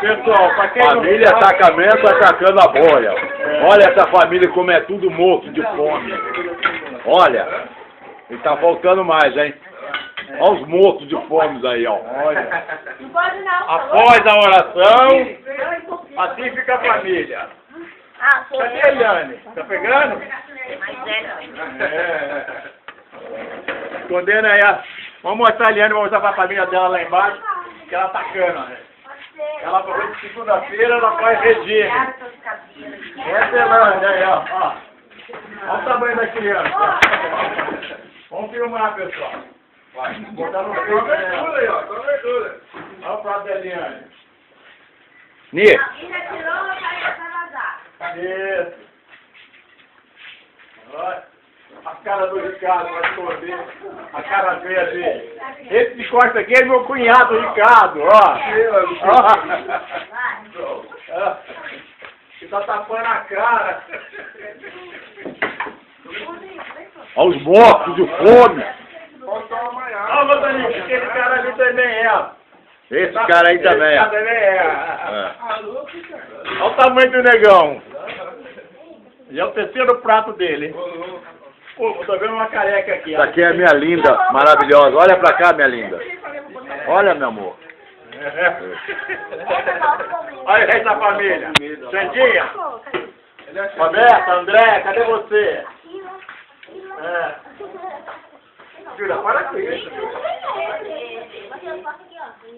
Pessoal, pra quem Família atacamento atacando a bolha. Olha essa família como é tudo morto de fome. Olha, e tá faltando mais, hein? Olha os mortos de fome aí, ó. Olha. Após a oração, assim fica a família. Cadê a Eliane? Tá pegando? É. Escondendo aí, ó. Vamos mostrar a Eliane, vamos mostrar pra família dela lá embaixo, que ela tá cana, né? Ela falou que segunda-feira ela faz regime. Essa é a Eliane aí, ó. Olha o tamanho da criança. Vamos filmar, pessoal. Vai, botar no peito dela. Aí, ó, com verdura. Olha o prato da Eliane. Nia. Isso. Olha. A cara do Ricardo vai esconder. A cara verde. Esse de costa aqui é meu cunhado, Ricardo, ó. Ó. Que tá tapando a cara. Olha os mortos de fome. Olha, meu Daninho, aquele cara ali também é. Esse cara aí também é. Esse cara também é. Olha o tamanho do negão. E é o terceiro prato dele. Pô, tô vendo uma careca aqui. Essa aqui é a minha linda, maravilhosa. Olha pra cá, minha linda. Olha, meu amor. Olha essa família. Xandinha. Roberta, André, cadê você? É. Jura, para com isso.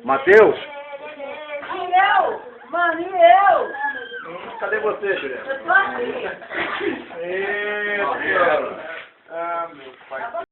Matheus? Mano, e eu? Cadê você, Júlia? Eu tô aqui. Isso,